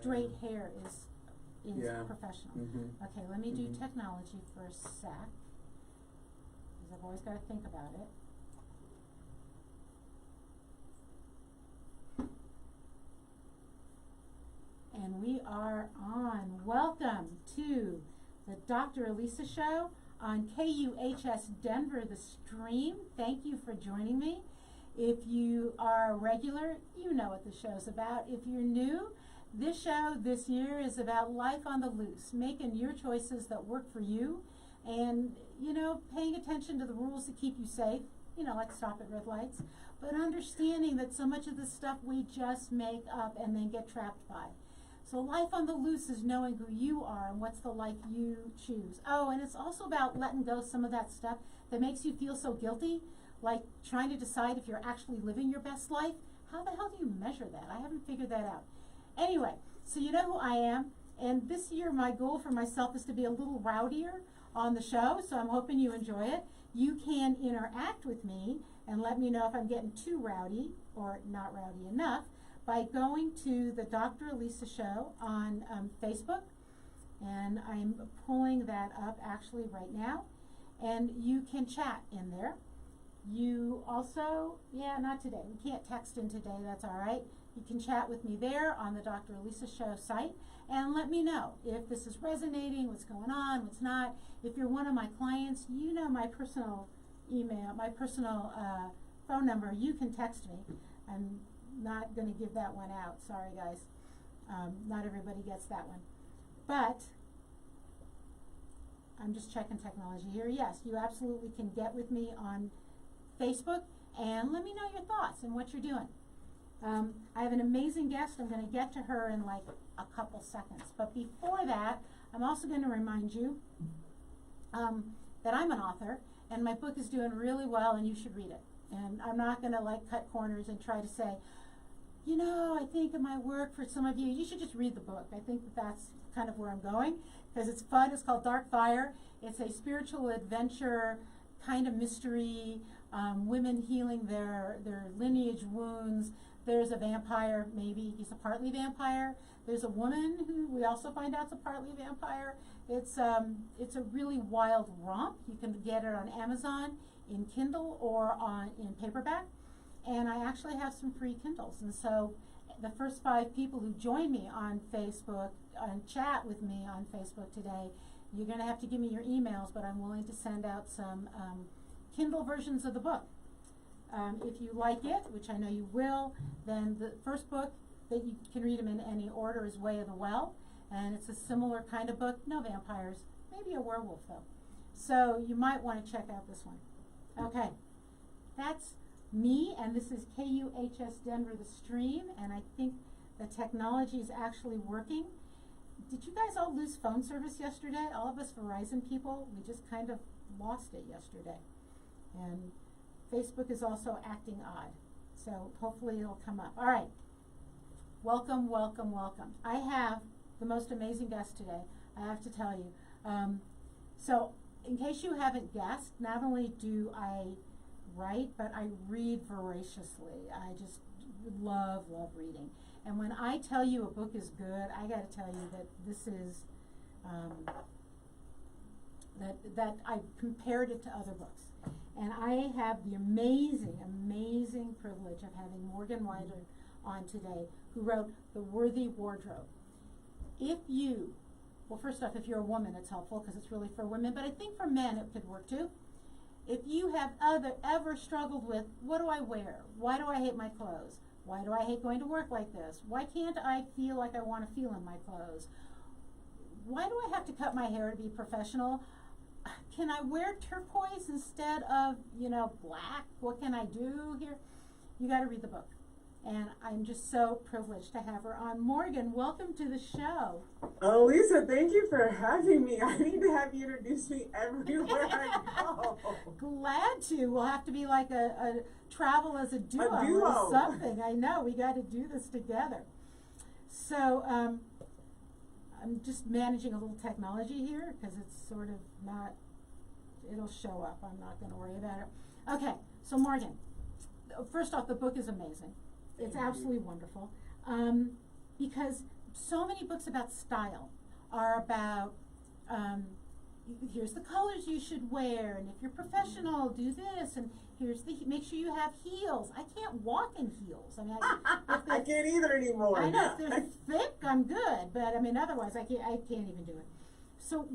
straight hair is professional. Okay, let me do technology for a sec, because I've always got to think about it. And we are on. Welcome to the Dr. Elisa Show on KUHS Denver, the stream. Thank you for joining me. If you are a regular, you know what the show's about. If you're new, this show this year is about life on the loose, making your choices that work for you, and, you know, paying attention to the rules that keep you safe, you know, like stop at red lights, but understanding that so much of this stuff we just make up and then get trapped by. So life on the loose is knowing who you are and what's the life you choose. Oh, and it's also about letting go some of that stuff that makes you feel so guilty, like trying to decide if you're actually living your best life. How the hell do you measure that? I haven't figured that out. Anyway, so you know who I am, and this year my goal for myself is to be a little rowdier on the show, so I'm hoping you enjoy it. You can interact with me and let me know if I'm getting too rowdy or not rowdy enough by going to the Dr. Elisa Show on Facebook, and I'm pulling that up actually right now, and you can chat in there. You also, not today, we can't text in today, that's all right. You can chat with me there on the Dr. Elisa Show site and let me know if this is resonating, what's going on, what's not. If you're one of my clients, you know my personal email, my personal phone number, you can text me. I'm not going to give that one out. Sorry, guys. Not everybody gets that one. But I'm just checking technology here. Yes, you absolutely can get with me on Facebook and let me know your thoughts and what you're doing. I have an amazing guest. I'm going to get to her in like a couple seconds. But before that, I'm also going to remind you that I'm an author and my book is doing really well and you should read it. And I'm not going to like cut corners and try to say, you know, I think it might work for some of you. You should just read the book. I think that's kind of where I'm going because it's fun. It's called Dark Fire. It's a spiritual adventure kind of mystery, women healing their lineage wounds. There's a vampire, maybe he's a partly vampire. There's a woman who we also find out is a partly vampire. It's a really wild romp. You can get it on Amazon in Kindle or in paperback. And I actually have some free Kindles. And so the first 5 people who join me on Facebook and chat with me on Facebook today, you're going to have to give me your emails, but I'm willing to send out some Kindle versions of the book. If you like it, which I know you will, then the first book that you can read them in any order is Way of the Well. And it's a similar kind of book, no vampires, maybe a werewolf though. So you might want to check out this one. Okay, that's me, and this is KUHS Denver, the stream, and I think the technology is actually working. Did you guys all lose phone service yesterday? All of us Verizon people, we just kind of lost it yesterday. And Facebook is also acting odd. So hopefully it'll come up. All right. Welcome, welcome, welcome. I have the most amazing guest today, I have to tell you. So in case you haven't guessed, not only do I write, but I read voraciously. I just love reading. And when I tell you a book is good, I got to tell you that this is, that I compared it to other books. And I have the amazing, amazing privilege of having Morgan Wilde on today, who wrote The Worthy Wardrobe. If you, well, first off, if you're a woman, it's helpful because it's really for women, but I think for men it could work too. If you have ever struggled with, what do I wear? Why do I hate my clothes? Why do I hate going to work like this? Why can't I feel like I want to feel in my clothes? Why do I have to cut my hair to be professional? Can I wear turquoise instead of, you know, black? What can I do here? You got to read the book. And I'm just so privileged to have her on. Morgan, welcome to the show. Oh, Lisa, thank you for having me. I need to have you introduce me everywhere I go. Glad to. We'll have to be like a travel as a duo or something. I know. We got to do this together. So I'm just managing a little technology here because it's sort of not, it'll show up. I'm not going to worry about it. Okay, so Morgan, first off, the book is amazing. It's absolutely wonderful. Because so many books about style are about, here's the colors you should wear, and if you're professional, do this, and here's make sure you have heels. I can't walk in heels. I mean, I can't either anymore. I know, if they're thick, I'm good, but I mean, otherwise, I can't even do it. So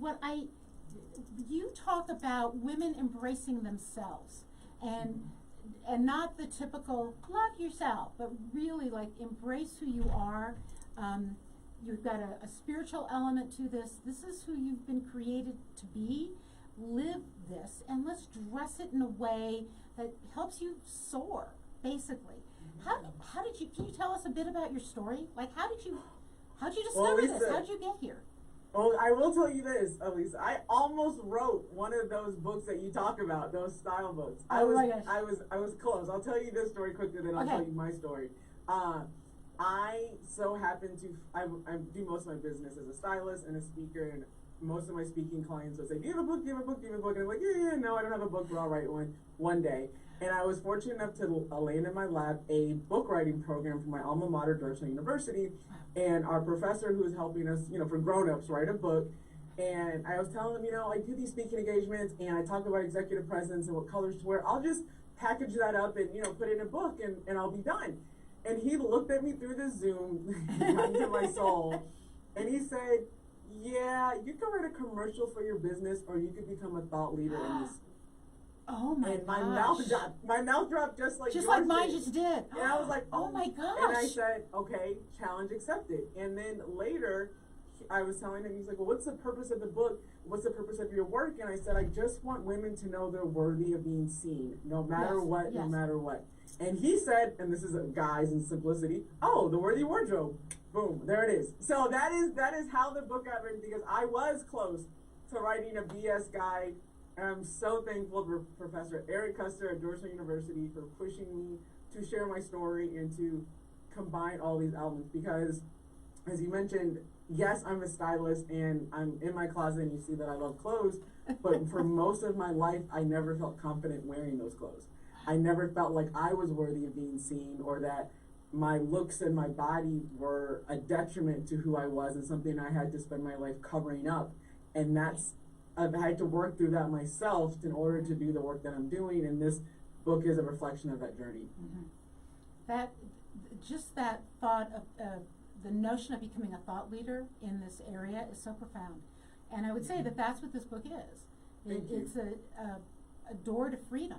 you talk about women embracing themselves, and not the typical love yourself, but really like embrace who you are. You've got a spiritual element to this. This is who you've been created to be. Live this, and let's dress it in a way that helps you soar, basically. How did you, can you tell us a bit about your story? Like, how did you discover this? How did you get here? Well, I will tell you this, Elisa. I almost wrote one of those books that you talk about, those style books. I was close. I'll tell you this story quickly, then I'll tell you my story. I so happen to, I do most of my business as a stylist and a speaker, and most of my speaking clients will say, do you have a book, do you have a book, do you have a book? And I'm like, yeah, no, I don't have a book, but I'll write one day. And I was fortunate enough to land in my lap a book writing program from my alma mater, Resale University, and our professor who was helping us, for grown-ups, write a book. And I was telling him, I do these speaking engagements, and I talk about executive presence and what colors to wear. I'll just package that up and, put it in a book, and I'll be done. And he looked at me through the Zoom, got into my soul, and he said, yeah, you can write a commercial for your business, or you could become a thought leader in this. Oh my and gosh. My mouth dropped just like mine just did. And I was like, oh my gosh. And I said, okay, challenge accepted. And then later, I was telling him, he's like, well, what's the purpose of the book? What's the purpose of your work? And I said, I just want women to know they're worthy of being seen, no matter what, no matter what. And he said, and this is a guise in simplicity, oh, the worthy wardrobe. Boom, there it is. So that is how the book got written, because I was close to writing a BS guide. And I'm so thankful to Professor Eric Custer at Resale University for pushing me to share my story and to combine all these elements, because, as you mentioned, yes, I'm a stylist and I'm in my closet and you see that I love clothes, but for most of my life, I never felt confident wearing those clothes. I never felt like I was worthy of being seen, or that my looks and my body were a detriment to who I was and something I had to spend my life covering up. And I've had to work through that myself in order to do the work that I'm doing, and this book is a reflection of that journey. That thought of the notion of becoming a thought leader in this area is so profound. And I would say that that's what this book is. It's a door to freedom.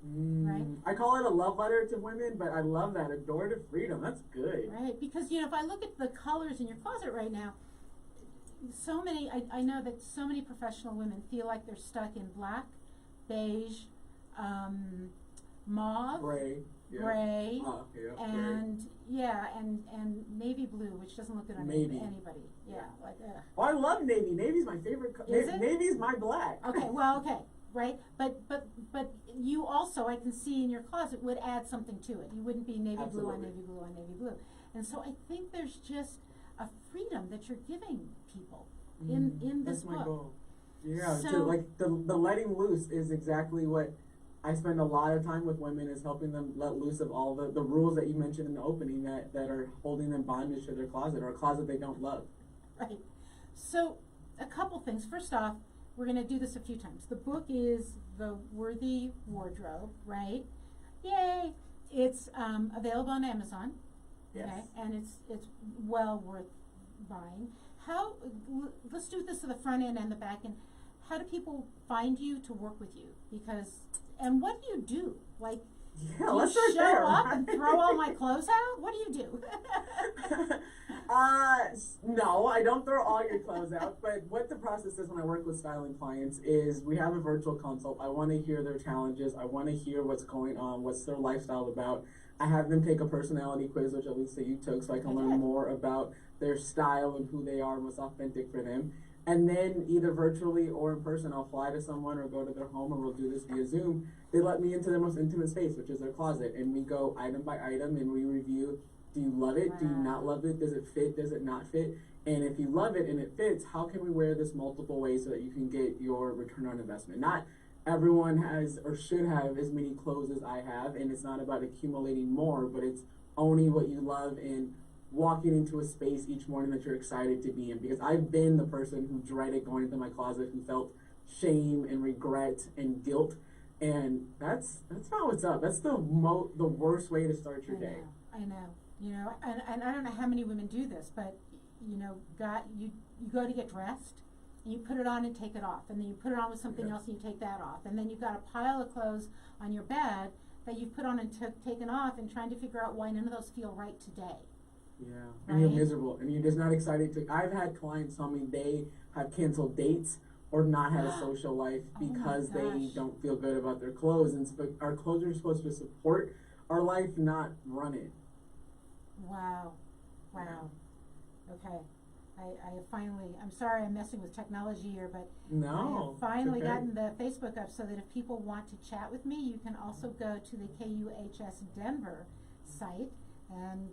Right? I call it a love letter to women, but I love that, a door to freedom. That's good. Right, because if I look at the colors in your closet right now, so many, I know that so many professional women feel like they're stuck in black, beige, mauve, gray, and navy blue, which doesn't look good on anybody. Yeah, like Oh, I love navy. Navy's my favorite. Navy's my black. Okay, well, okay. Right, but you also, I can see in your closet, would add something to it. You wouldn't be navy blue on navy blue on navy blue. And so I think there's just a freedom that you're giving people in this book. That's my goal. Yeah, so like the letting loose is exactly what I spend a lot of time with women, is helping them let loose of all the rules that you mentioned in the opening that are holding them bondage to their closet, or a closet they don't love. Right. So a couple things. First off, we're going to do this a few times. The book is The Worthy Wardrobe, right? Yay! It's available on Amazon. Yes. Okay, and it's well worth buying. Let's do this to the front end and the back end. How do people find you to work with you? And what do you do? Like, do you show up and throw all my clothes out? What do you do? No, I don't throw all your clothes out, but what the process is when I work with styling clients is we have a virtual consult. I want to hear their challenges. I want to hear what's going on, what's their lifestyle about. I have them take a personality quiz, which Elisa you took, so I can learn more about their style and who they are and what's authentic for them. And then either virtually or in person, I'll fly to someone or go to their home, or we'll do this via Zoom. They let me into their most intimate space, which is their closet, and we go item by item and we review. Do you love it? Wow. Do you not love it? Does it fit? Does it not fit? And if you love it and it fits, how can we wear this multiple ways so that you can get your return on investment? Not everyone has or should have as many clothes as I have, and it's not about accumulating more, but it's owning what you love and walking into a space each morning that you're excited to be in. Because I've been the person who dreaded going into my closet, who felt shame and regret and guilt, and that's not what's up. That's the worst way to start your day. I know. You know, and I don't know how many women do this, but you know, you go to get dressed, and you put it on and take it off, and then you put it on with something else and you take that off, and then you've got a pile of clothes on your bed that you've put on and taken off, and trying to figure out why none of those feel right today. Yeah, right? And you're miserable, and you're just not excited to. I've had clients tell me they have canceled dates or not had a social life because they don't feel good about their clothes, and our clothes are supposed to support our life, not run it. Wow. Okay. I have finally, I'm sorry I'm messing with technology here, but I have finally gotten the Facebook up so that if people want to chat with me, you can also go to the KUHS Denver site, and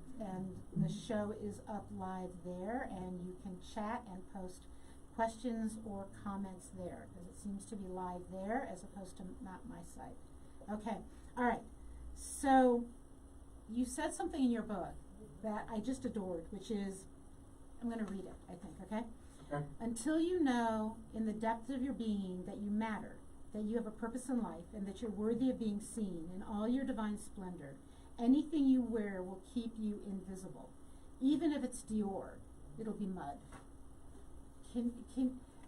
the show is up live there, and you can chat and post questions or comments there, because it seems to be live there as opposed to not my site. Okay. All right. So you said something in your book that I just adored, which is, I'm going to read it, I think, okay? Until you know in the depth of your being that you matter, that you have a purpose in life, and that you're worthy of being seen in all your divine splendor, anything you wear will keep you invisible. Even if it's Dior, it'll be mud.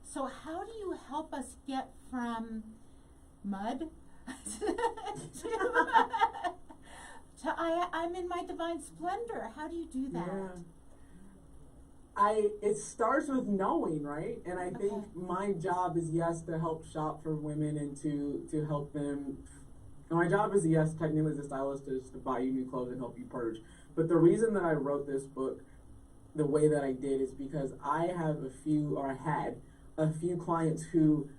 So how do you help us get from mud to I'm in my divine splendor? How do you do that? Yeah. It starts with knowing, right? And I think my job is, yes, to help shop for women and to help them. My job is, yes, technically as a stylist, is to buy you new clothes and help you purge. But the reason that I wrote this book the way that I did is because I had a few clients who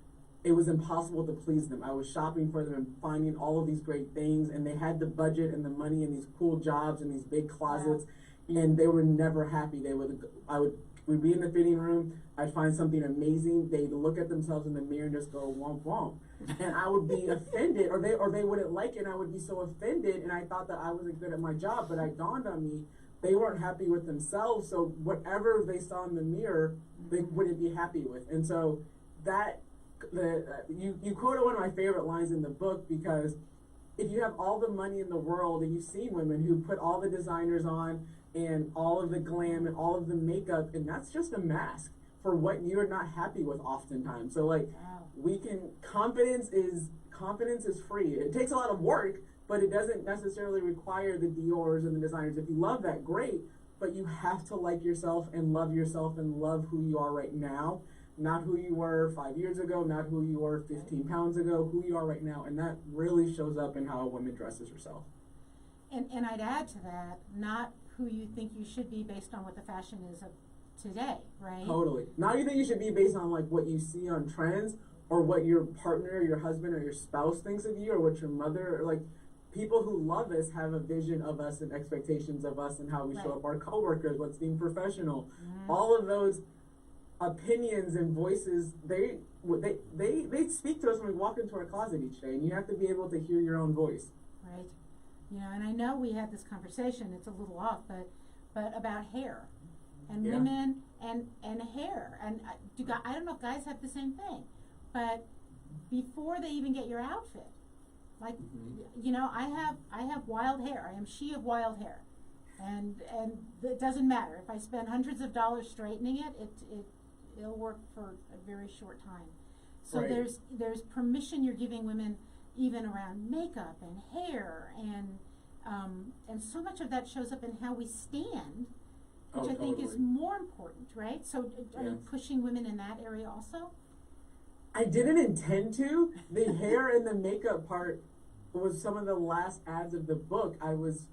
it was impossible to please them. I was shopping for them and finding all of these great things, and they had the budget and the money and these cool jobs and these big closets, and they were never happy. We'd be in the fitting room, I'd find something amazing, they'd look at themselves in the mirror and just go womp womp. And I would be offended, or they wouldn't like it, and I would be so offended, and I thought that I wasn't good at my job, but it dawned on me they weren't happy with themselves, so whatever they saw in the mirror, they wouldn't be happy with. And so you quoted one of my favorite lines in the book, because if you have all the money in the world, and you've seen women who put all the designers on and all of the glam and all of the makeup, and that's just a mask for what you're not happy with oftentimes. So confidence is free. It takes a lot of work, but it doesn't necessarily require the Dior's and the designers. If you love that, great, but you have to like yourself and love who you are right now, not who you were 5 years ago, not who you were 15 pounds ago, who you are right now. And that really shows up in how a woman dresses herself. And I'd add to that, not who you think you should be based on what the fashion is of today, right? Totally. Not you think you should be based on what you see on trends, or what your partner, your husband, or your spouse thinks of you, or what your mother, people who love us have a vision of us and expectations of us and how we show up, our coworkers, what's being professional. All of those opinions and voices, they speak to us when we walk into our closet each day, and you have to be able to hear your own voice. Right. You know, and I know we had this conversation, it's a little off, but about hair and women and hair. And I don't know if guys have the same thing, but before they even get your outfit, you know, I have wild hair. I am she of wild hair, and it doesn't matter if I spend hundreds of dollars straightening it. It'll work for a very short time. So there's permission you're giving women, even around makeup and hair, and so much of that shows up in how we stand, which I think is more important, right? So are you pushing women in that area also? I didn't intend to. The hair and the makeup part was some of the last ads of the book. I was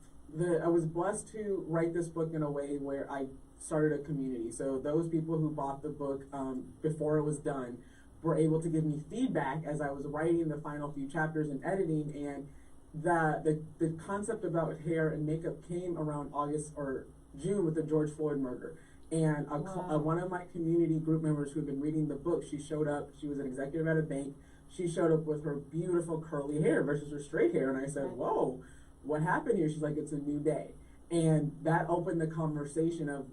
blessed to write this book in a way where I started a community. So those people who bought the book before it was done were able to give me feedback as I was writing the final few chapters and editing. And the concept about hair and makeup came around August or June with the George Floyd murder. And one of my community group members who had been reading the book, she showed up. She was an executive at a bank. She showed up with her beautiful curly hair versus her straight hair. And I said, whoa, what happened here? She's like, it's a new day. And that opened the conversation of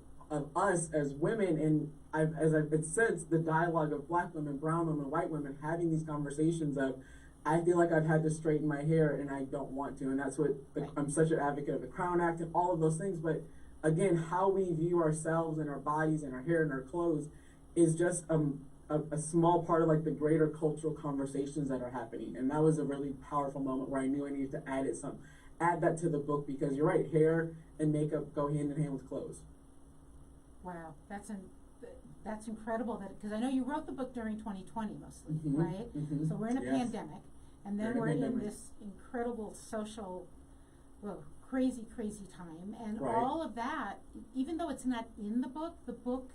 us as women, and as I've been since, the dialogue of black women, brown women, white women, having these conversations of, I feel like I've had to straighten my hair and I don't want to, and that's what, I'm such an advocate of the Crown Act and all of those things, but again, how we view ourselves and our bodies and our hair and our clothes is just a small part of like the greater cultural conversations that are happening. And that was a really powerful moment where I knew I needed to add that to the book, because you're right, hair and makeup go hand in hand with clothes. Wow, that's incredible, that because I know you wrote the book during 2020 mostly, right? So we're in a pandemic, and then we're in this incredible social, crazy time, and all of that, even though it's not in the book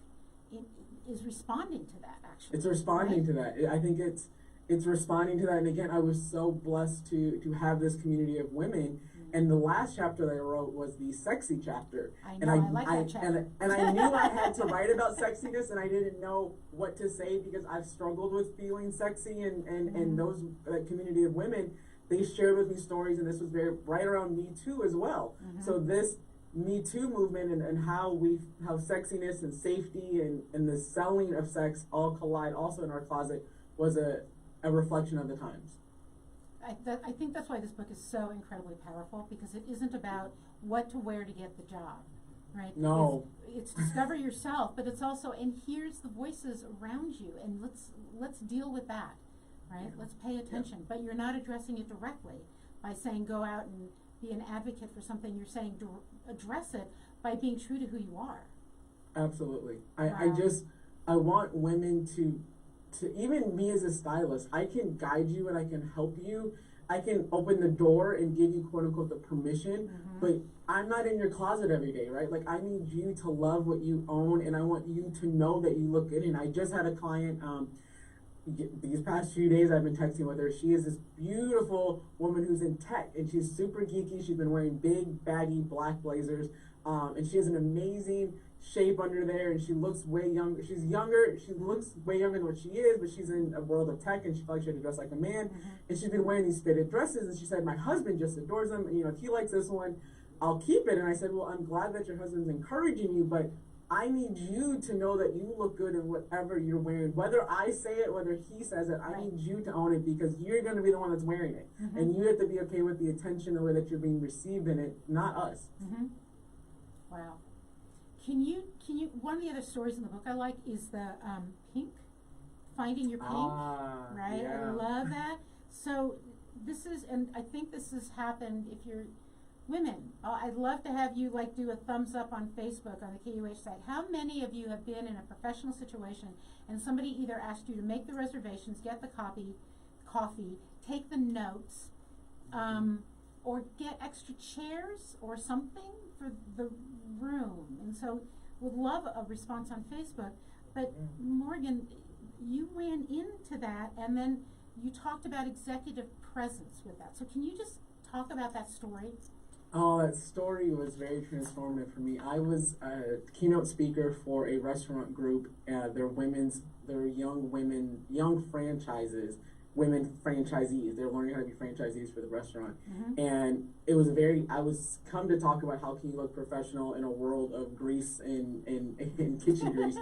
is responding to that, actually. It's responding to that. I think it's responding to that. And again, I was so blessed to have this community of women. And the last chapter that I wrote was the sexy chapter. I know, I like that chapter. And I knew I had to write about sexiness, and I didn't know what to say, because I've struggled with feeling sexy, and those community of women, they shared with me stories, and this was right around Me Too as well. So this Me Too movement and how sexiness and safety and the selling of sex all collide also in our closet was a reflection of the times. I think that's why this book is so incredibly powerful, because it isn't about what to wear to get the job, right? No. It's discover yourself, but it's also, and here's the voices around you, and let's deal with that, right? Let's pay attention. But you're not addressing it directly by saying go out and be an advocate for something. You're saying address it by being true to who you are. Absolutely. I want women to even me as a stylist, I can guide you and I can help you. I can open the door and give you quote unquote the permission, but I'm not in your closet every day, right? Like, I need you to love what you own, and I want you to know that you look good. And I just had a client, these past few days I've been texting with her. She is this beautiful woman who's in tech, and she's super geeky. She's been wearing big, baggy black blazers, and she has an amazing shape under there, and she looks way younger. She looks way younger than what she is, but she's in a world of tech, and she felt like she had to dress like a man. And she's been wearing these fitted dresses, and she said, my husband just adores them, and if he likes this one, I'll keep it. And I said, well, I'm glad that your husband's encouraging you, but I need you to know that you look good in whatever you're wearing. Whether I say it, whether he says it, I need you to own it, because you're going to be the one that's wearing it. And you have to be okay with the attention, the way that you're being received in it, not us. Wow. Can you, one of the other stories in the book I like is the pink, finding your pink, right? Yeah. I love that. So this is, and I think this has happened if you're women. I'd love to have you do a thumbs up on Facebook on the KUH site. How many of you have been in a professional situation and somebody either asked you to make the reservations, get the coffee, take the notes, or get extra chairs or something for the room? And so would love a response on Facebook. But Morgan, you ran into that, and then you talked about executive presence with that. So can you just talk about that story? Oh, that story was very transformative for me. I was a keynote speaker for a restaurant group. They're young franchises, women franchisees. They're learning how to be franchisees for the restaurant. And it was I was come to talk about how can you look professional in a world of grease and kitchen grease.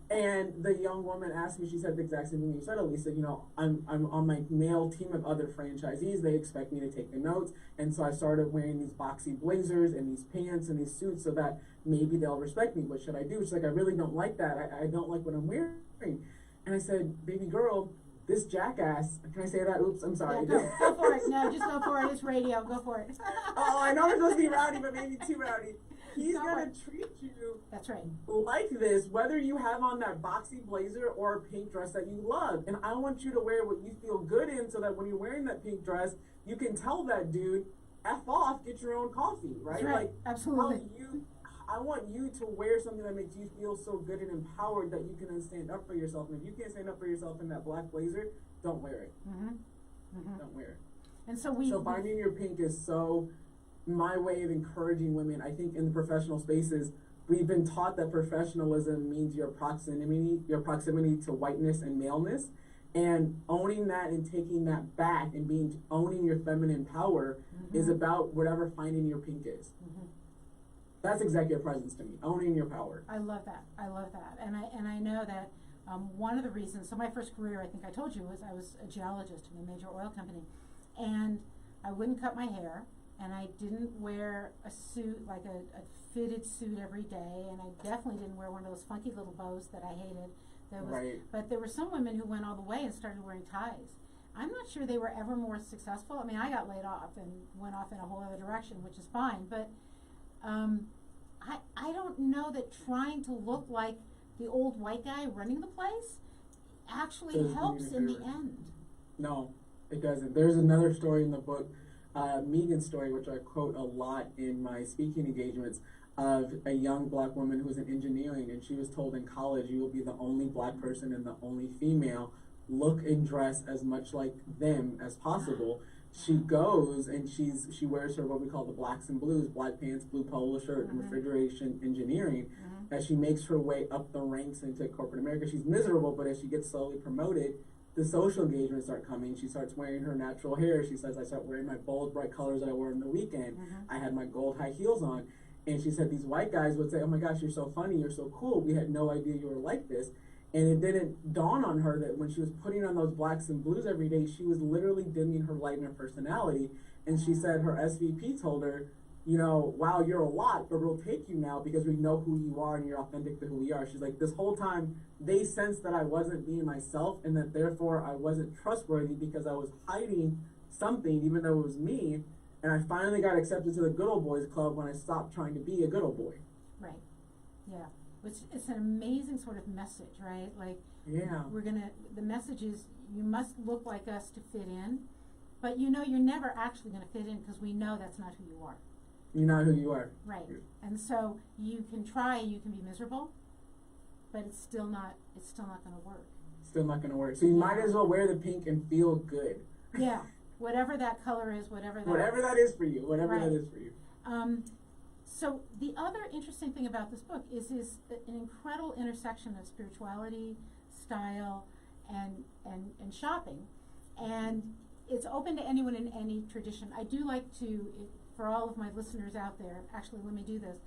And the young woman asked me, she said the exact same thing you said, Elisa, I'm on my male team of other franchisees. They expect me to take the notes. And so I started wearing these boxy blazers and these pants and these suits so that maybe they'll respect me. What should I do? She's like, I really don't like that. I don't like what I'm wearing. And I said, baby girl, this jackass, can I say that? Oops, I'm sorry. Yeah, go for it. No, just go for it. It's radio. Go for it. Oh, I know we're supposed to be rowdy, but maybe too rowdy. He's going to treat you That's right. like this, whether you have on that boxy blazer or a pink dress that you love. And I want you to wear what you feel good in, so that when you're wearing that pink dress, you can tell that dude, F off, get your own coffee, right? That's right. Absolutely. I want you to wear something that makes you feel so good and empowered that you can then stand up for yourself. And if you can't stand up for yourself in that black blazer, don't wear it. Don't wear it. And so finding your pink is so my way of encouraging women. I think in the professional spaces, we've been taught that professionalism means your proximity to whiteness and maleness. And owning that and taking that back and owning your feminine power is about finding your pink is. That's executive presence to me, owning your power. I love that. I love that. And I know that one of the reasons, so my first career, I think I told you, was I was a geologist in a major oil company. And I wouldn't cut my hair, and I didn't wear a suit, like a fitted suit every day, and I definitely didn't wear one of those funky little bows that I hated. Right. But there were some women who went all the way and started wearing ties. I'm not sure they were ever more successful. I mean, I got laid off and went off in a whole other direction, which is fine, but I don't know that trying to look like the old white guy running the place actually helps in the end. No, it doesn't. There's another story in the book, Megan's story, which I quote a lot in my speaking engagements, of a young black woman who was in engineering, and she was told in college, you will be the only black person and the only female. Look and dress as much like them as possible. She goes and she wears her what we call the blacks and blues, black pants, blue polo shirt, and refrigeration engineering. As she makes her way up the ranks into corporate America, she's miserable, but as she gets slowly promoted, the social engagements start coming. She starts wearing her natural hair. She says, I start wearing my bold, bright colors that I wore on the weekend. I had my gold high heels on. And she said these white guys would say, oh my gosh, you're so funny, you're so cool. We had no idea you were like this. And it didn't dawn on her that when she was putting on those blacks and blues every day, she was literally dimming her light and her personality. And she said her SVP told her, you know, wow, you're a lot, but we'll take you now because we know who you are and you're authentic to who we are. She's like, this whole time, they sensed that I wasn't being myself and that therefore I wasn't trustworthy because I was hiding something, even though it was me. And I finally got accepted to the good old boys club when I stopped trying to be a good old boy. Right. Yeah. It's an amazing sort of message, right? Like, yeah, the message is you must look like us to fit in, but you know you're never actually going to fit in because we know that's not who you are. You're not who you are. Right. And so you can try, you can be miserable, but it's still not going to work. Still not going to work. So you might as well wear the pink and feel good. Yeah. Whatever that color is, whatever that is for you, whatever that is for you. So the other interesting thing about this book is an incredible intersection of spirituality, style, and shopping, and it's open to anyone in any tradition. I do like to, for all of my listeners out there, actually let me do this.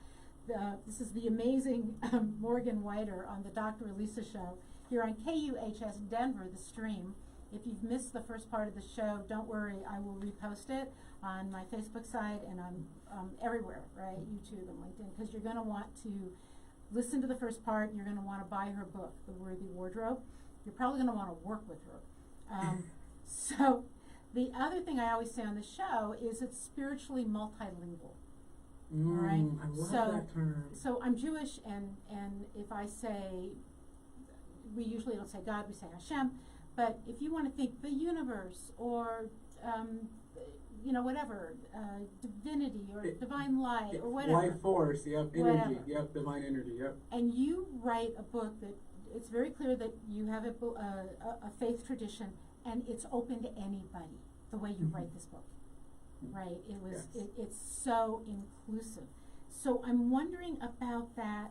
This is the amazing Morgan Wilde on the Dr. Elisa show here on KUHS Denver, the stream. If you've missed the first part of the show, don't worry, I will repost it on my Facebook site and on everywhere, right? YouTube and LinkedIn, because you're going to want to listen to the first part. You're going to want to buy her book, The Worthy Wardrobe. You're probably going to want to work with her. So the other thing I always say on the show is it's spiritually multilingual. All right? I love that term. So I'm Jewish, and if I say, we usually don't say God, we say Hashem. But if you want to think the universe or, whatever, divinity or divine light or whatever. Life force, yep, energy, yep, divine energy, yep. And you write a book that it's very clear that you have a faith tradition and it's open to anybody, the way you write this book, right? It's so inclusive. So I'm wondering about that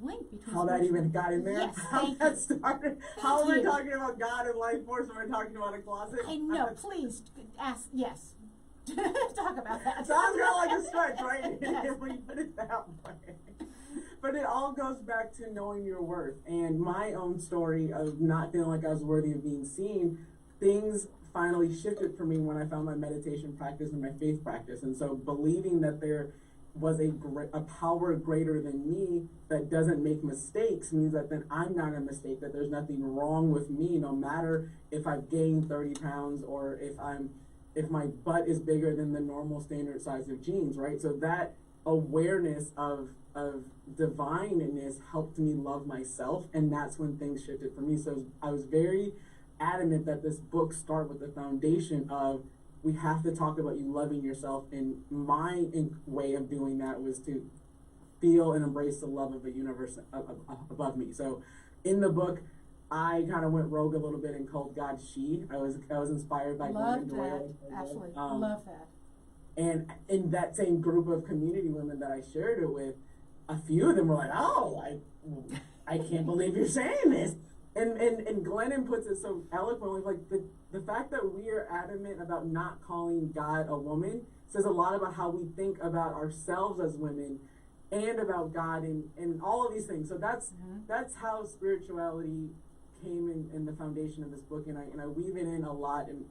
link between how that even got in there. Yes, how that started. How we're talking about God and life force and we're talking about a closet. I know, please ask, yes. Talk about that. Sounds kind of like a stretch, right? Yes. When you put it that way. But it all goes back to knowing your worth. And my own story of not feeling like I was worthy of being seen, things finally shifted for me when I found my meditation practice and my faith practice. And so believing that there was a power greater than me that doesn't make mistakes means that then I'm not a mistake, that there's nothing wrong with me, no matter if I've gained 30 pounds or if my butt is bigger than the normal standard size of jeans, right? So that awareness of divineness helped me love myself, and that's when things shifted for me. So I was very adamant that this book start with the foundation of we have to talk about you loving yourself, and my way of doing that was to feel and embrace the love of the universe above me. So in the book, I kind of went rogue a little bit and called God she. I was inspired by Love that. Absolutely. Love that. And in that same group of community women that I shared it with, a few of them were like, oh, I can't believe you're saying this. And Glennon puts it so eloquently, like the fact that we are adamant about not calling God a woman says a lot about how we think about ourselves as women and about God and all of these things. So that's how spirituality came in the foundation of this book, and I weave it in a lot, and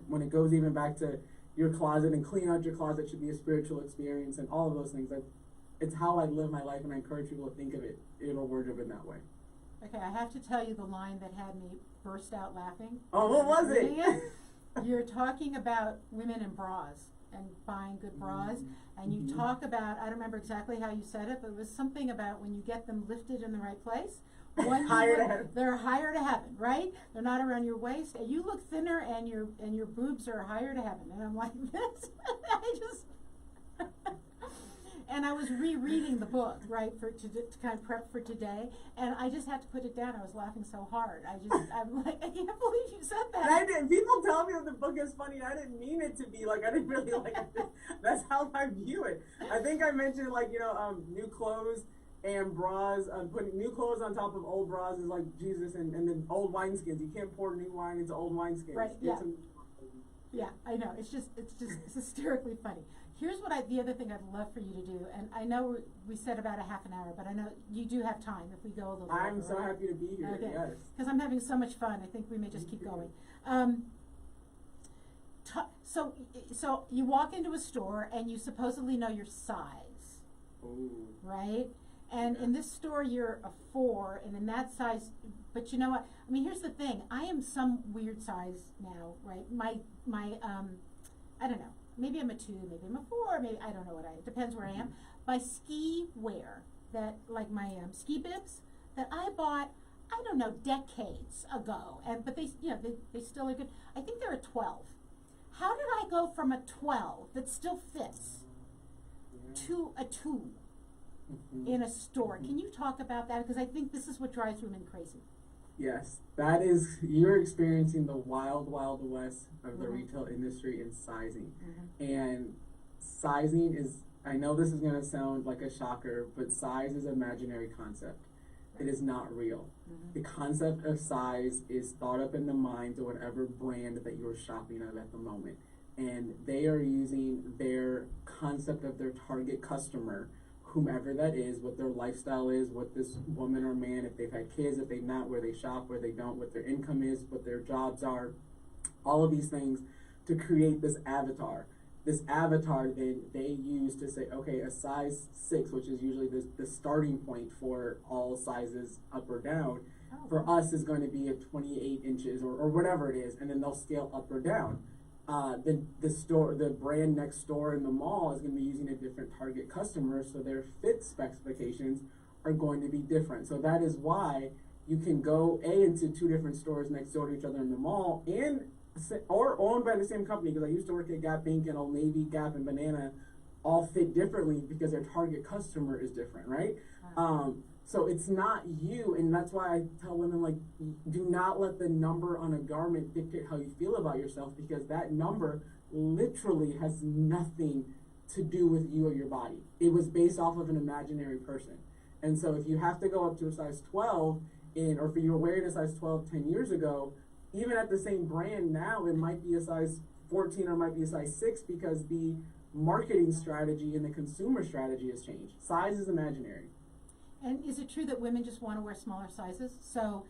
when it goes even back to your closet, and clean out your closet should be a spiritual experience, and all of those things. It's how I live my life, and I encourage people to think of it in a word of it that way. Okay, I have to tell you the line that had me burst out laughing. Oh, what was it? You're talking about women in bras and buying good bras, and you talk about, I don't remember exactly how you said it, but it was something about when you get them lifted in the right place. They're higher to heaven, right? They're not around your waist, and you look thinner, and your boobs are higher to heaven. And I'm like, this, and I was rereading the book, right, to kind of prep for today, and I just had to put it down. I was laughing so hard. I'm like, I can't believe you said that. And I didn't. People tell me that the book is funny, and I didn't mean it to be like. I didn't really like it. That's how I view it. I think I mentioned new clothes and bras. Putting new clothes on top of old bras is like Jesus and then old wineskins. You can't pour new wine into old wineskins. Right. Yeah, I know. It's just hysterically funny. Here's the other thing I'd love for you to do, and I know we said about a half an hour, but I know you do have time if we go a little bit. I'm so happy to be here, okay. Yes. Because I'm having so much fun. I think we may just keep going. So you walk into a store and you supposedly know your size. Ooh. Right? And in this store you're a 4, and in that size, but you know what? I mean, here's the thing. I am some weird size now, right? My I don't know. Maybe I'm a 2, maybe I'm a 4, maybe I don't know it depends where I am. My ski wear, that like my ski bibs that I bought, I don't know, decades ago, but they still are good. I think they're a 12. How did I go from a 12 that still fits to a 2 in a store? Can you talk about that? Because I think this is what drives women crazy. Yes, you're experiencing the wild, wild west of the retail industry in sizing. And sizing is, I know this is going to sound like a shocker, but size is an imaginary concept. It is not real. The concept of size is thought up in the minds of whatever brand that you're shopping at the moment. And they are using their concept of their target customer, whomever that is, what their lifestyle is, what this woman or man, if they've had kids, if they've not, where they shop, where they don't, what their income is, what their jobs are, all of these things to create this avatar. This avatar then they use to say, okay, a size 6, which is usually the starting point for all sizes up or down, for us is going to be at 28 inches or whatever it is, and then they'll scale up or down. The brand next door in the mall is going to be using a different target customer, so their fit specifications are going to be different. So that is why you can go into 2 different stores next door to each other in the mall or owned by the same company, because I used to work at Gap Inc. and Old Navy, Gap and Banana all fit differently because their target customer is different, right? So it's not you, and that's why I tell women, like, do not let the number on a garment dictate how you feel about yourself, because that number literally has nothing to do with you or your body. It was based off of an imaginary person. And so if you have to go up to a size 12, or if you were wearing a size 12 10 years ago, even at the same brand now, it might be a size 14 or it might be a size 6, because the marketing strategy and the consumer strategy has changed. Size is imaginary. And is it true that women just want to wear smaller sizes? So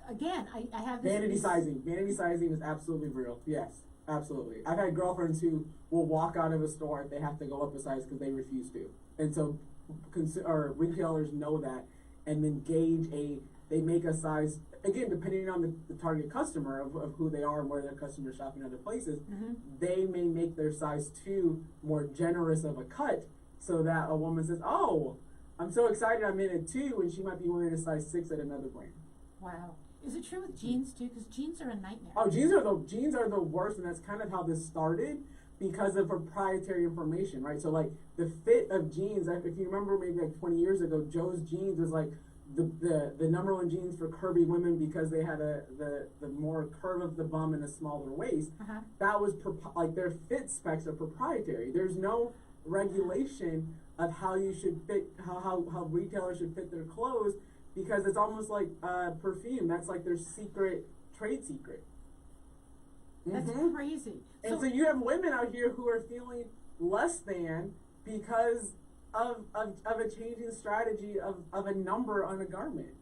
again, I have this. Vanity sizing. Vanity sizing is absolutely real. Yes, absolutely. I've had girlfriends who will walk out of a store if they have to go up a size because they refuse to. And so retailers know that, and then they make a size, again, depending on the target customer of who they are and where their customers shop in other places, they may make their size 2 more generous of a cut, so that a woman says, oh, I'm so excited I'm in a 2, and she might be wearing a size 6 at another brand. Wow. Is it true with jeans too? Because jeans are a nightmare. Oh, jeans are the worst, and that's kind of how this started, because of proprietary information, right? So like the fit of jeans, if you remember maybe like 20 years ago, Joe's jeans was like the number 1 jeans for curvy women because they had the more curve of the bum and a smaller waist. That was like their fit specs are proprietary. There's no regulation of how you should fit, how retailers should fit their clothes, because it's almost like perfume. That's like their trade secret. That's crazy. And so you have women out here who are feeling less than because of a changing strategy of a number on a garment.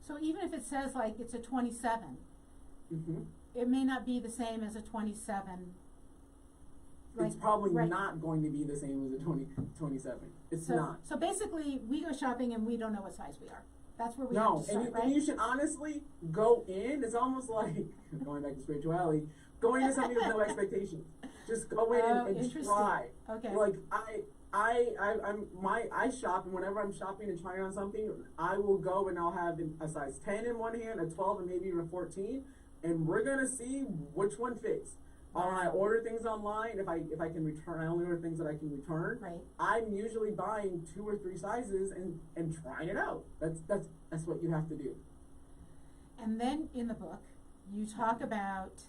So even if it says like it's a 27, it may not be the same as a 27. It's probably not going to be the same as a 27. It's not. So basically, we go shopping and we don't know what size we are. That's where we no, have to start, right? And you should honestly go in. It's almost like going back to spirituality, going into something with no expectations. Just go in and try. Okay. Like I shop, and whenever I'm shopping and trying on something, I will go and I'll have a size 10 in one hand, a 12, and maybe even a 14, and we're gonna see which one fits. I order things online. If I can return, I only order things that I can return. Right. I'm usually buying 2 or 3 sizes and trying it out. That's what you have to do. And then in the book, you talk about,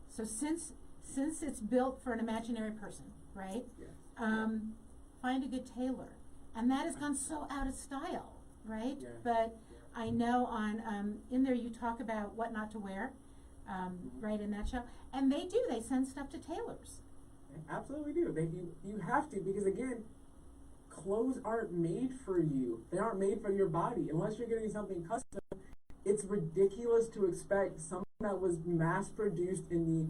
so since it's built for an imaginary person, right? Yeah. Find a good tailor, and that has gone so out of style, right? Yeah. But I know on in there you talk about what not to wear. Right, in that show, and they send stuff to tailors. They absolutely do. You have to, because again, clothes aren't made for you. They aren't made for your body unless you're getting something custom. It's ridiculous to expect something that was mass produced in the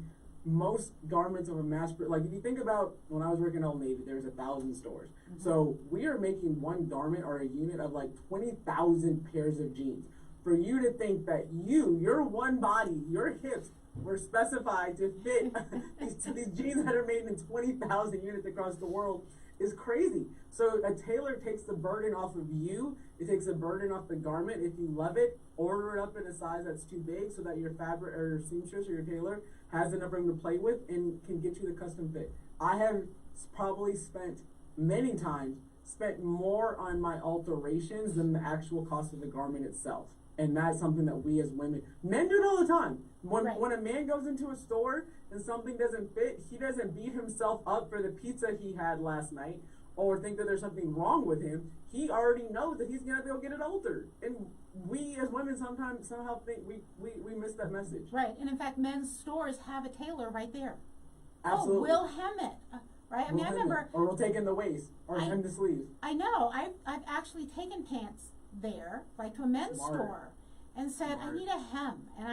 most garments of a like if you think about when I was working at Old Navy, there's 1,000 stores. So we are making one garment or a unit of like 20,000 pairs of jeans. For you to think that your one body, your hips were specified to fit these jeans that are made in 20,000 units across the world is crazy. So a tailor takes the burden off of you. It takes the burden off the garment. If you love it, order it up in a size that's too big so that your fabric or your seamstress or your tailor has enough room to play with and can get you the custom fit. I have probably spent more on my alterations than the actual cost of the garment itself. And that's something that we as women, men do it all the time. When a man goes into a store and something doesn't fit, he doesn't beat himself up for the pizza he had last night or think that there's something wrong with him. He already knows that he's gonna go get it altered. And we as women somehow think we miss that message. Right, and in fact, men's stores have a tailor right there. Absolutely. Oh, we'll hem it. Right? I mean, I remember. Or we'll take in the waist or hem the sleeves. I know. I've actually taken pants there, like to a men's store, and said, I need a hem, and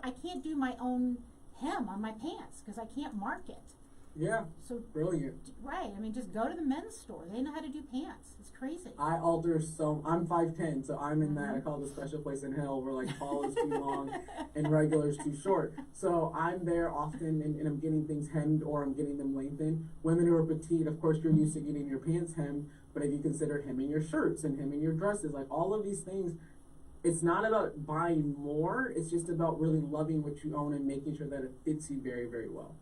I can't do my own hem on my pants because I can't mark it. Yeah. So brilliant. Right. I mean, just go to the men's store. They know how to do pants. It's crazy. I alter I'm 5'10", so I'm in that. I call it a special place in hell where like tall is too long and regular is too short. So I'm there often and I'm getting things hemmed or I'm getting them lengthened. Women who are petite, of course, you're used to getting your pants hemmed, but if you consider hemming your shirts and hemming your dresses, like all of these things, it's not about buying more. It's just about really loving what you own and making sure that it fits you very, very well.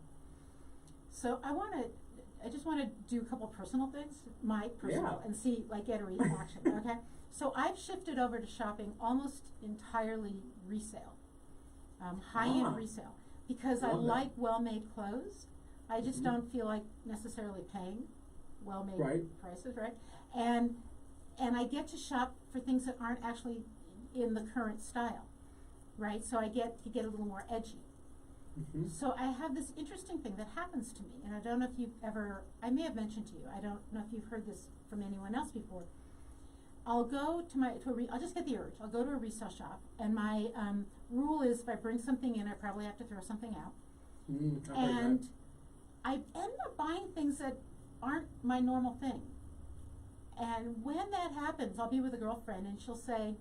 So I just want to do a couple personal things, my personal, and see, like, get a reaction, okay? So I've shifted over to shopping almost entirely resale, high-end resale, because I like well-made clothes. I just don't feel like necessarily paying well-made prices, right? And I get to shop for things that aren't actually in the current style, right? So I get to get a little more edgy. So I have this interesting thing that happens to me, and I don't know if you've ever, I may have mentioned to you, I don't know if you've heard this from anyone else before. I'll go I'll just get the urge. I'll go to a resale shop, and my rule is if I bring something in, I probably have to throw something out. And I end up buying things that aren't my normal thing. And when that happens, I'll be with a girlfriend, and she'll say,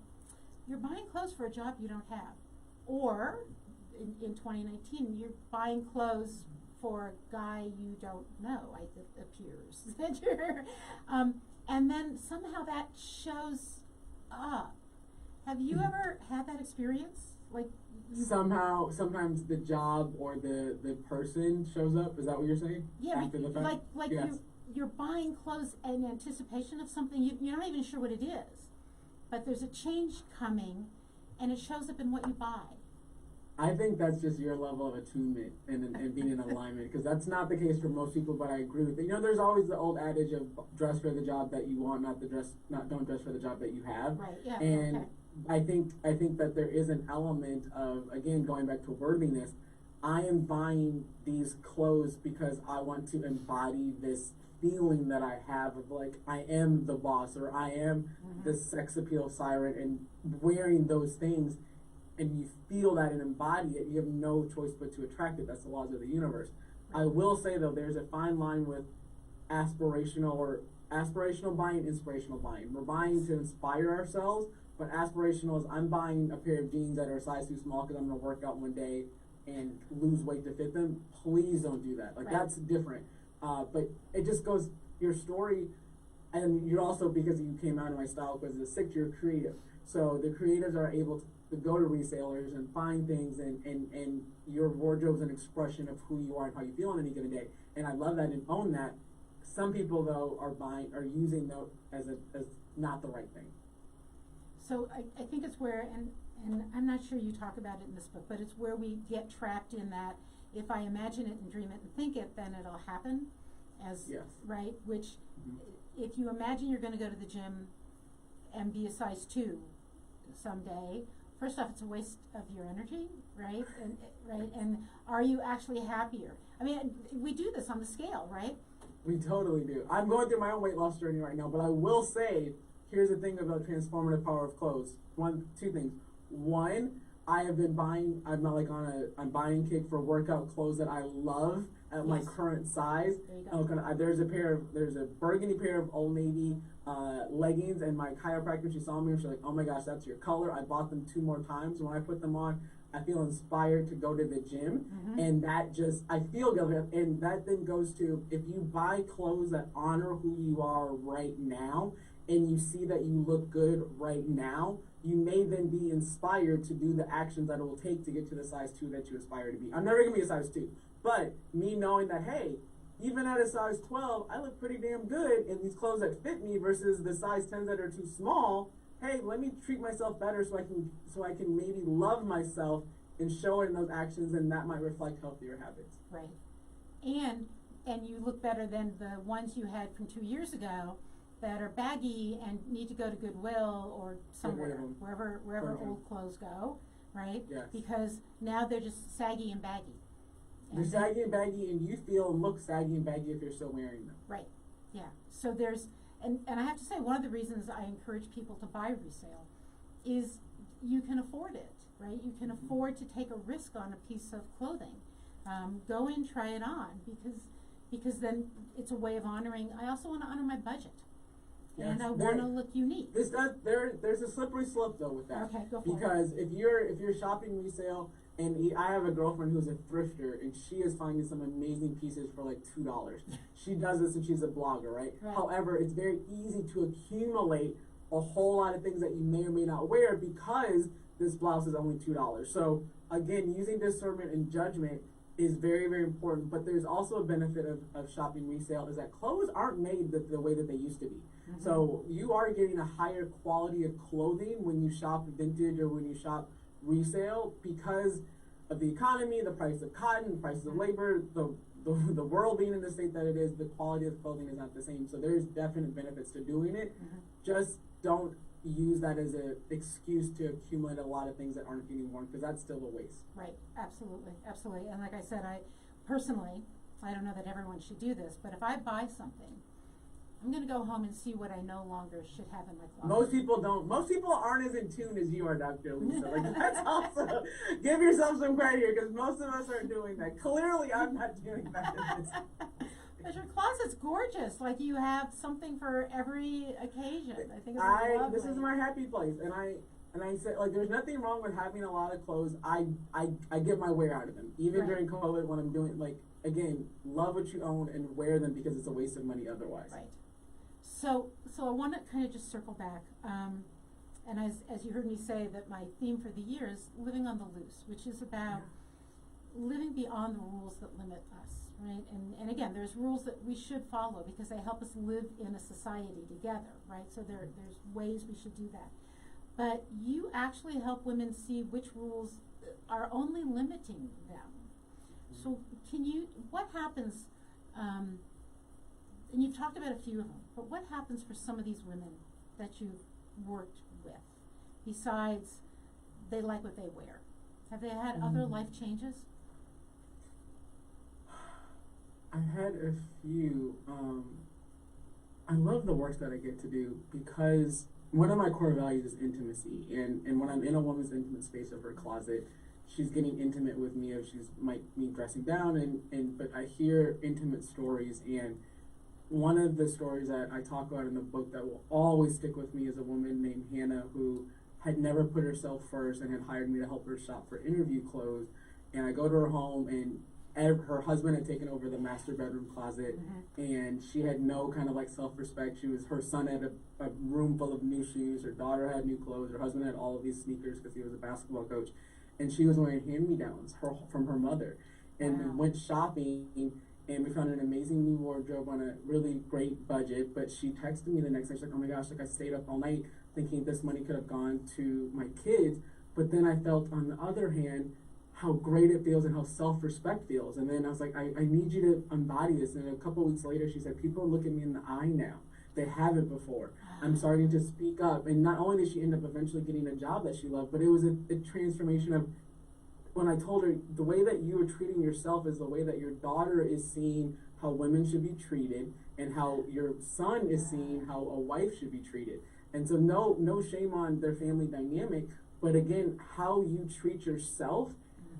"You're buying clothes for a job you don't have," or in 2019, you're buying clothes for a guy you don't know, it appears that you're, and then somehow that shows up. Have you ever had that experience? Like sometimes the job or the person shows up. Is that what you're saying? Yeah, after the fact? like yes. you're buying clothes in anticipation of something you're not even sure what it is, but there's a change coming, and it shows up in what you buy. I think that's just your level of attunement and being in alignment, because that's not the case for most people, but I agree with it. You know, there's always the old adage of dress for the job that you want, don't dress for the job that you have. Right, yeah. And I think that there is an element of, again, going back to worthiness. I am buying these clothes because I want to embody this feeling that I have of like I am the boss, or I am the sex appeal siren, and wearing those things and you feel that and embody it, you have no choice but to attract it. That's the laws of the universe. I will say though, there's a fine line with aspirational buying, inspirational buying. We're buying to inspire ourselves, but aspirational is I'm buying a pair of jeans that are a size too small because I'm going to work out one day and lose weight to fit them. Please don't do that. Like that's different. But it just goes, your story, and you're also, because you came out of my style quiz as a six, you're creative. So the creatives are able to go to resellers and find things, and your wardrobe's an expression of who you are and how you feel on any given day. And I love that and own that. Some people though are using that as not the right thing. So I think it's where, and I'm not sure you talk about it in this book, but it's where we get trapped in that if I imagine it and dream it and think it, then it'll happen as, right? Which, if you imagine you're going to go to the gym and be a size 2 someday, first off, it's a waste of your energy, right? And are you actually happier? I mean, we do this on the scale, right? We totally do. I'm going through my own weight loss journey right now, but I will say, here's the thing about transformative power of clothes. Two things. One, I have been buying, I'm not like I'm buying kick for workout clothes that I love at my current size. There's a burgundy pair of Old Navy leggings, and my chiropractor, she saw me and she's like, oh my gosh, that's your color. I bought them 2 more times. When I put them on, I feel inspired to go to the gym, and that just, I feel good. And that then goes to, if you buy clothes that honor who you are right now, and you see that you look good right now, you may then be inspired to do the actions that it will take to get to the size 2 that you aspire to be. I'm never gonna be a size 2, but me knowing that, hey, even at a size 12, I look pretty damn good in these clothes that fit me versus the size 10s that are too small. Hey, let me treat myself better so I can maybe love myself and show it in those actions, and that might reflect healthier habits. Right. And you look better than the ones you had from 2 years ago that are baggy and need to go to Goodwill or somewhere, wherever old clothes go, right? Yes. Because now they're just saggy and baggy. They're saggy and baggy, and you feel and look saggy and baggy if you're still wearing them. Right. Yeah. So there's, and I have to say, one of the reasons I encourage people to buy resale is you can afford it, right? You can afford to take a risk on a piece of clothing. Go in, try it on, because then it's a way of honoring. I also want to honor my budget. Yes, and I want to look unique. There's a slippery slope though with that. Okay, go for it. Because if you're shopping resale, and I have a girlfriend who's a thrifter, and she is finding some amazing pieces for like $2. She does this, and she's a blogger, right? However, it's very easy to accumulate a whole lot of things that you may or may not wear because this blouse is only $2. So again, using discernment and judgment is very, very important. But there's also a benefit of shopping resale, is that clothes aren't made the way that they used to be. So you are getting a higher quality of clothing when you shop vintage or when you shop resale, because of the economy, the price of cotton, the prices of labor, the world being in the state that it is, the quality of clothing is not the same. So there's definite benefits to doing it. Just don't use that as an excuse to accumulate a lot of things that aren't getting worn, because that's still a waste. Right. Absolutely. Absolutely. And like I said, I personally, I don't know that everyone should do this, but if I buy something, I'm going to go home and see what I no longer should have in my closet. Most people don't. Most people aren't as in tune as you are, Dr. Elisa. Like, that's also, give yourself some credit here, because most of us aren't doing that. Clearly, I'm not doing that. But your closet's gorgeous. Like, you have something for every occasion. I think it's lovely. This is my happy place, and I said, like, there's nothing wrong with having a lot of clothes. I get my wear out of them, even during COVID when I'm doing, like, again, love what you own and wear them, because it's a waste of money otherwise. Right. So I want to kind of just circle back, and as you heard me say, that my theme for the year is living on the loose, which is about living beyond the rules that limit us, right? And again, there's rules that we should follow because they help us live in a society together, right? So there's ways we should do that. But you actually help women see which rules are only limiting them. So what happens, and you've talked about a few of them, but what happens for some of these women that you've worked with besides they like what they wear? Have they had other life changes? I've had a few. I love the work that I get to do because one of my core values is intimacy. And when I'm in a woman's intimate space of her closet, she's getting intimate with me as she's me dressing down but I hear intimate stories, and one of the stories that I talk about in the book that will always stick with me is a woman named Hannah who had never put herself first and had hired me to help her shop for interview clothes. And I go to her home, and her husband had taken over the master bedroom closet, and she had no kind of like self-respect. Her son had a room full of new shoes, her daughter had new clothes, her husband had all of these sneakers because he was a basketball coach, and she was wearing hand-me-downs from her mother. And we went shopping, and we found an amazing new wardrobe on a really great budget. But she texted me the next day, she's like, oh my gosh, like I stayed up all night thinking this money could have gone to my kids. But then I felt, on the other hand, how great it feels and how self-respect feels. And then I was like, I need you to embody this. And a couple weeks later, she said, people look at me in the eye now. They haven't before. I'm starting to speak up. And not only did she end up eventually getting a job that she loved, but it was a transformation of, when I told her, the way that you are treating yourself is the way that your daughter is seeing how women should be treated, and how your son is seeing how a wife should be treated. And so no shame on their family dynamic, but again, how you treat yourself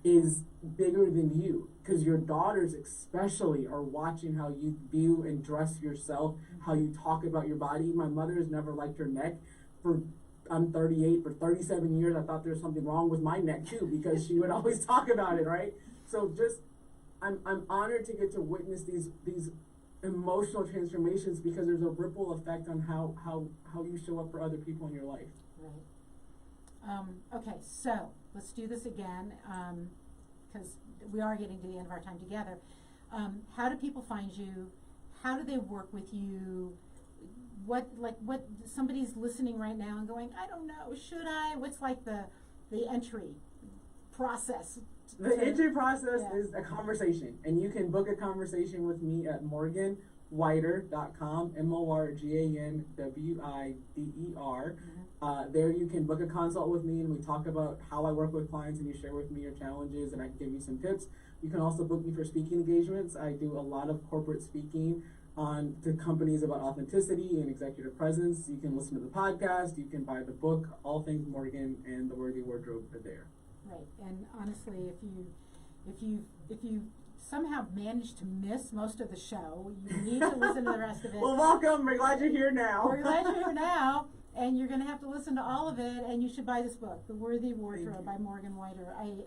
is bigger than you, because your daughters especially are watching how you view and dress yourself, how you talk about your body. My mother has never liked her neck. I'm 38, for 37 years I thought there was something wrong with my neck too, because she would always talk about it, right? So just, I'm honored to get to witness these emotional transformations, because there's a ripple effect on how you show up for other people in your life. Right. Okay, so let's do this again, because we are getting to the end of our time together. How do people find you? How do they work with you? What somebody's listening right now and going, I don't know, should I? What's like the entry process? The entry process is a conversation, and you can book a conversation with me at morganwider.com, MorganWider. There you can book a consult with me, and we talk about how I work with clients, and you share with me your challenges, and I can give you some tips. You can also book me for speaking engagements. I do a lot of corporate speaking to companies about authenticity and executive presence. You can listen to the podcast, you can buy the book. All things Morgan and the Worthy Wardrobe are there. Right, and honestly, if you somehow managed to miss most of the show, you need to listen to the rest of it. Well, welcome. We're glad you're here now. We're glad you're here now, and you're going to have to listen to all of it. And you should buy this book, The Worthy Wardrobe by Morgan Wilde. I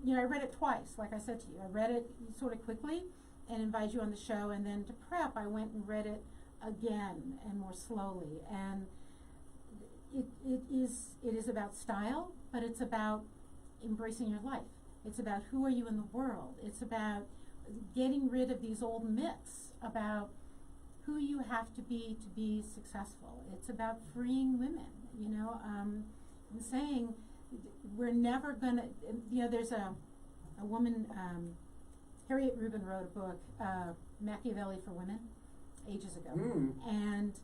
read it twice. Like I said to you, I read it sort of quickly and invited you on the show, and then to prep, I went and read it again and more slowly. And it is about style, but it's about embracing your life. It's about who are you in the world. It's about getting rid of these old myths about who you have to be successful. It's about freeing women, and saying we're never gonna, there's a woman, Harriet Rubin wrote a book, Machiavelli for Women, ages ago. And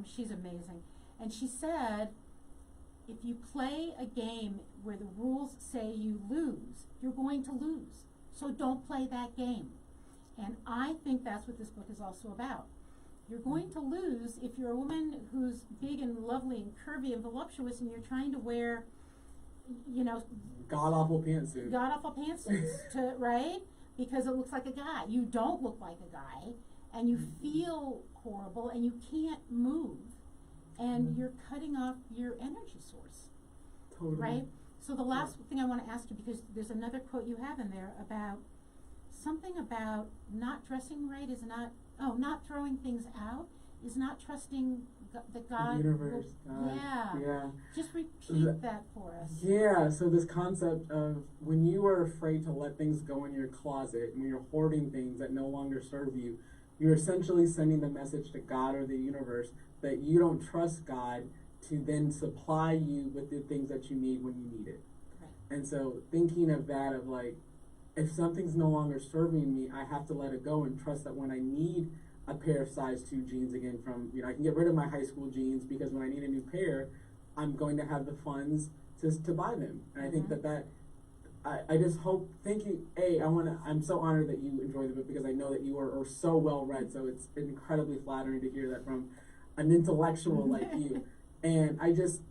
she's amazing. And she said, if you play a game where the rules say you lose, you're going to lose. So don't play that game. And I think that's what this book is also about. You're going to lose if you're a woman who's big and lovely and curvy and voluptuous, and you're trying to wear, god-awful pantsuits. God-awful pantsuits, right? Because it looks like a guy. You don't look like a guy, and you feel horrible, and you can't move. And you're cutting off your energy source. Totally. Right? So the last thing I want to ask you, because there's another quote you have in there about something about not dressing right is not throwing things out is not trusting the God. The universe. Yeah. Just repeat that for us. Yeah, so this concept of when you are afraid to let things go in your closet, when you're hoarding things that no longer serve you, you're essentially sending the message to God or the universe that you don't trust God to then supply you with the things that you need when you need it. Right. And so thinking of that, of like, if something's no longer serving me, I have to let it go and trust that when I need a pair of size 2 jeans again from, I can get rid of my high school jeans, because when I need a new pair, I'm going to have the funds to buy them. And I think I just hope, thank you. I'm so honored that you enjoy the book, because I know that you are so well read. So it's incredibly flattering to hear that from an intellectual like you. And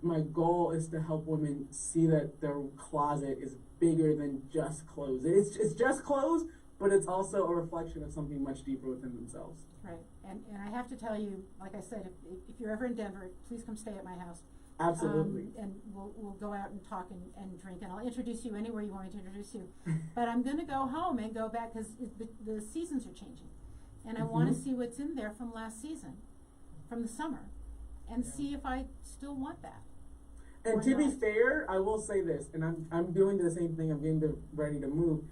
my goal is to help women see that their closet is bigger than just clothes. It's just clothes, but it's also a reflection of something much deeper within themselves. Right. And I have to tell you, like I said, if you're ever in Denver, please come stay at my house. Absolutely. And we'll go out and talk and drink, and I'll introduce you anywhere you want me to introduce you. But I'm going to go home and go back, because the seasons are changing. And I want to see what's in there from last season, from the summer, and see if I still want that. And to be fair, I will say this, and I'm doing the same thing. I'm getting ready to move.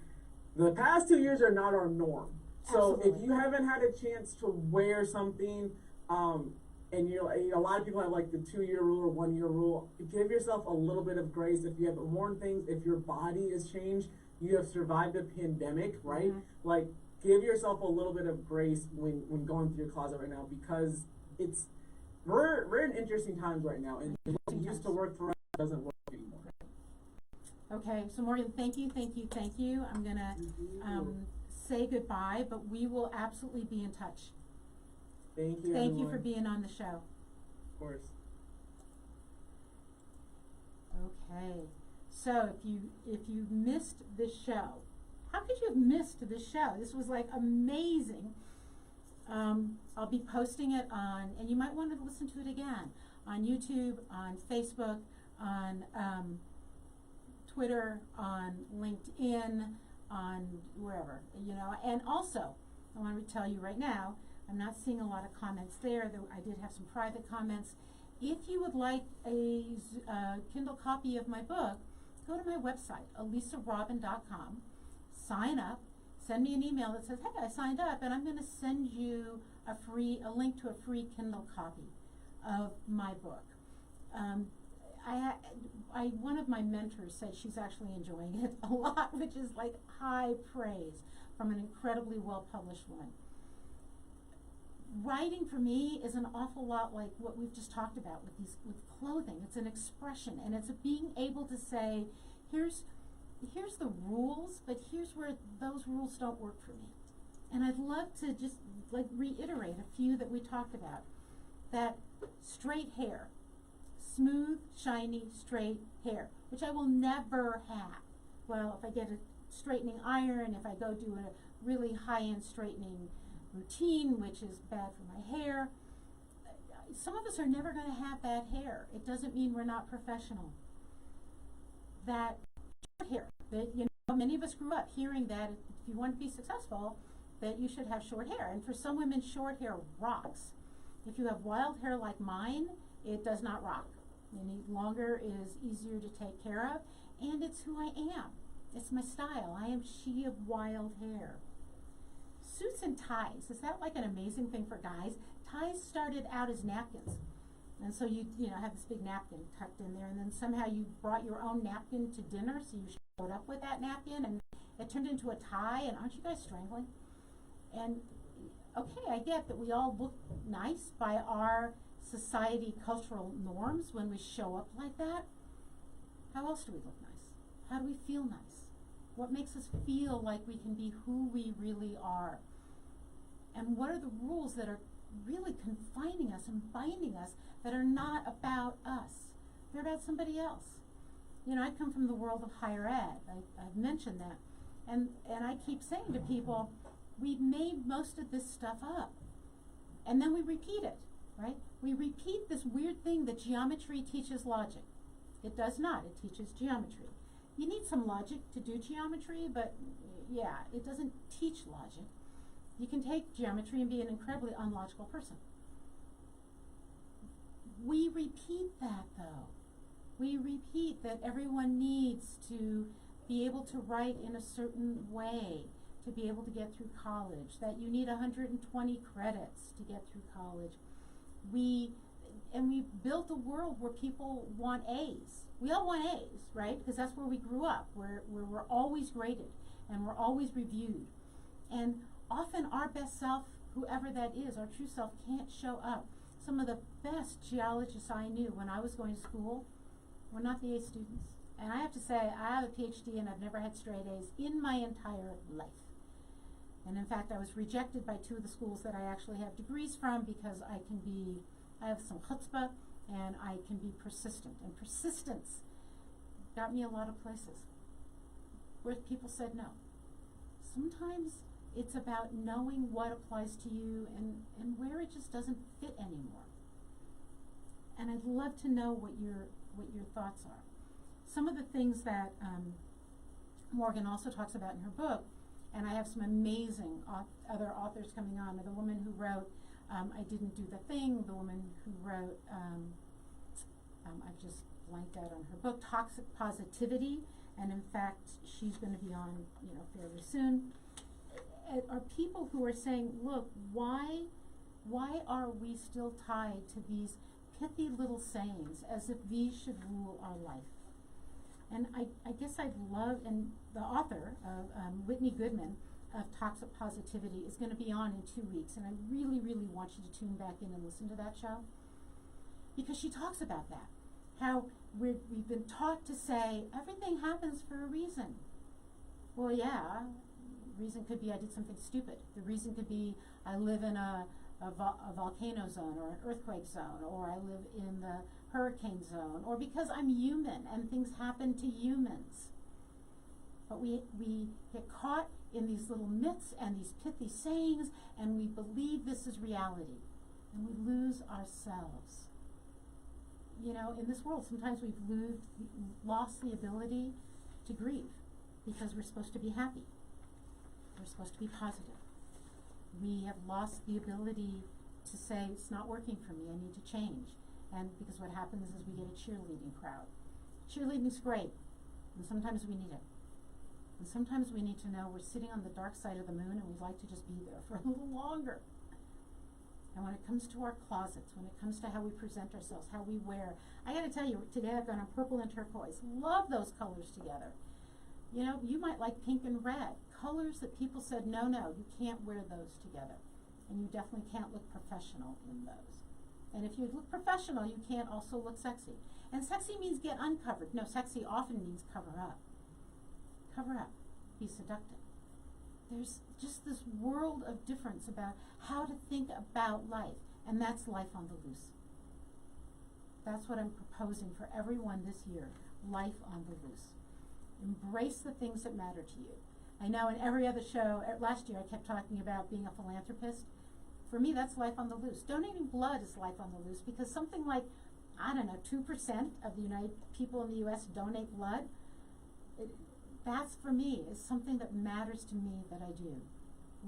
The past 2 years are not our norm. So Absolutely. if you haven't had a chance to wear something, and a lot of people have like the 2-year rule or 1-year rule, give yourself a little bit of grace. If you have worn things, if your body has changed, you have survived a pandemic, right? Like, give yourself a little bit of grace when going through your closet right now, because we're in interesting times right now, and what used to work for us doesn't work anymore. Okay, so Morgan, thank you. I'm gonna say goodbye, but we will absolutely be in touch. Thank you. Thank you for being on the show. Of course. Okay, so if you missed this show, how could you have missed this show? This was like amazing. I'll be posting it on, and you might want to listen to it again, on YouTube, on Facebook, on Twitter, on LinkedIn, on wherever, and also, I want to tell you right now, I'm not seeing a lot of comments there, though I did have some private comments. If you would like a Kindle copy of my book, go to my website, elisarobin.com, sign up, send me an email that says, hey, I signed up, and I'm going to send you a link to a free Kindle copy of my book. One of my mentors said she's actually enjoying it a lot, which is like high praise from an incredibly well-published woman. Writing for me is an awful lot like what we've just talked about with clothing. It's an expression, and it's being able to say, here's the rules, but here's where those rules don't work for me. And I'd love to just like reiterate a few that we talked about. That straight hair, smooth, shiny, straight hair, which I will never have. Well, if I get a straightening iron, if I go do a really high-end straightening routine, which is bad for my hair, some of us are never going to have bad hair. It doesn't mean we're not professional. That short hair, that many of us grew up hearing that if you want to be successful, that you should have short hair. And for some women, short hair rocks. If you have wild hair like mine, it does not rock. Any longer is easier to take care of, and it's who I am. It's my style. I am she of wild hair. Suits and ties, is that like an amazing thing for guys? Ties started out as napkins. And so you have this big napkin tucked in there, and then somehow you brought your own napkin to dinner, so you showed up with that napkin, and it turned into a tie, and aren't you guys strangling? And okay, I get that we all look nice by our society cultural norms when we show up like that. How else do we look nice? How do we feel nice? What makes us feel like we can be who we really are? And what are the rules that are really confining us and binding us that are not about us? They're about somebody else. I come from the world of higher ed. I've mentioned that. And I keep saying to people, we've made most of this stuff up. And then we repeat it, right? We repeat this weird thing that geometry teaches logic. It does not. It teaches geometry. You need some logic to do geometry, but yeah, it doesn't teach logic. You can take geometry and be an incredibly unlogical person. We repeat that, though. We repeat that everyone needs to be able to write in a certain way to be able to get through college, that you need 120 credits to get through college. We built a world where people want A's. We all want A's, right? Because that's where we grew up, where we're always graded and we're always reviewed. And often our best self, whoever that is, our true self, can't show up. Some of the best geologists I knew when I was going to school were not the A students. And I have to say, I have a PhD and I've never had straight A's in my entire life. And in fact, I was rejected by 2 of the schools that I actually have degrees from because I have some chutzpah and I can be persistent. And persistence got me a lot of places where people said no. Sometimes it's about knowing what applies to you and where it just doesn't fit anymore. And I'd love to know what your thoughts are. Some of the things that Morgan also talks about in her book, and I have some amazing other authors coming on, the woman who wrote I Didn't Do the Thing, the woman who wrote, I've just blanked out on her book, Toxic Positivity, and in fact, she's going to be on, fairly soon, are people who are saying, look, why are we still tied to these pithy little sayings as if these should rule our life? And I guess I'd love, and the author of Whitney Goodman of Toxic Positivity is going to be on in 2 weeks, and I really, really want you to tune back in and listen to that show, because she talks about that, how we've been taught to say everything happens for a reason. Well, yeah, reason could be I did something stupid. The reason could be I live in a volcano zone or an earthquake zone, or I live in the hurricane zone, or because I'm human and things happen to humans. But we get caught in these little myths and these pithy sayings, and we believe this is reality, and we lose ourselves. In this world, sometimes we've lost the ability to grieve because we're supposed to be happy. We're supposed to be positive. We have lost the ability to say, it's not working for me, I need to change. And because what happens is we get a cheerleading crowd. Cheerleading's great, and sometimes we need it. And sometimes we need to know we're sitting on the dark side of the moon and we'd like to just be there for a little longer. And when it comes to our closets, when it comes to how we present ourselves, how we wear, I gotta tell you, today I've gone on purple and turquoise. Love those colors together. You might like pink and red. Colors that people said, no, you can't wear those together. And you definitely can't look professional in those. And if you look professional, you can't also look sexy. And sexy means get uncovered. No, sexy often means cover up. Cover up. Be seductive. There's just this world of difference about how to think about life. And that's life on the loose. That's what I'm proposing for everyone this year. Life on the loose. Embrace the things that matter to you. I know in every other show, last year I kept talking about being a philanthropist. For me, that's life on the loose. Donating blood is life on the loose, because something like, 2% of the United people in the U.S. donate blood. That's, for me, is something that matters to me that I do.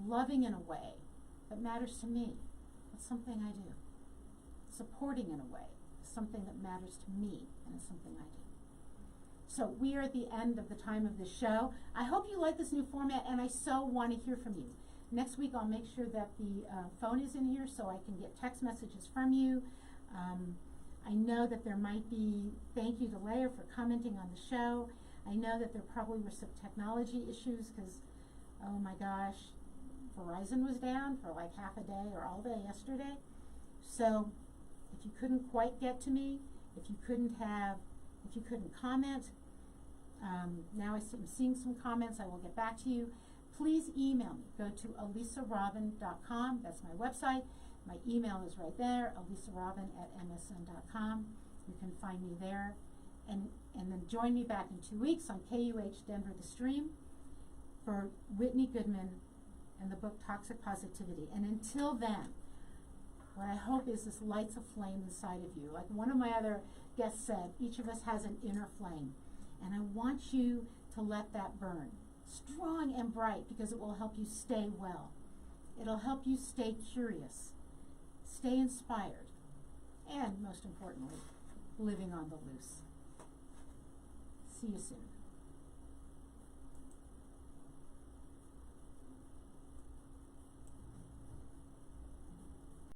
Loving in a way that matters to me. That's something I do. Supporting in a way is something that matters to me, and it's something I do. So we are at the end of the time of the show. I hope you like this new format, and I so want to hear from you. Next week, I'll make sure that the phone is in here so I can get text messages from you. I know that there might be, thank you to Leah for commenting on the show. I know that there probably were some technology issues because, oh my gosh, Verizon was down for like half a day or all day yesterday. So if you couldn't quite get to me, if you couldn't comment, now I'm seeing some comments, I will get back to you. Please email me. Go to elisarobin.com. That's my website. My email is right there, elisarobin@msn.com. You can find me there. And then join me back in 2 weeks on KUH Denver The Stream for Whitney Goodman and the book Toxic Positivity. And until then, what I hope is this lights a flame inside of you. Like one of my other guests said, each of us has an inner flame. And I want you to let that burn strong and bright, because it will help you stay well. It'll help you stay curious, stay inspired, and most importantly, living on the loose. See you soon.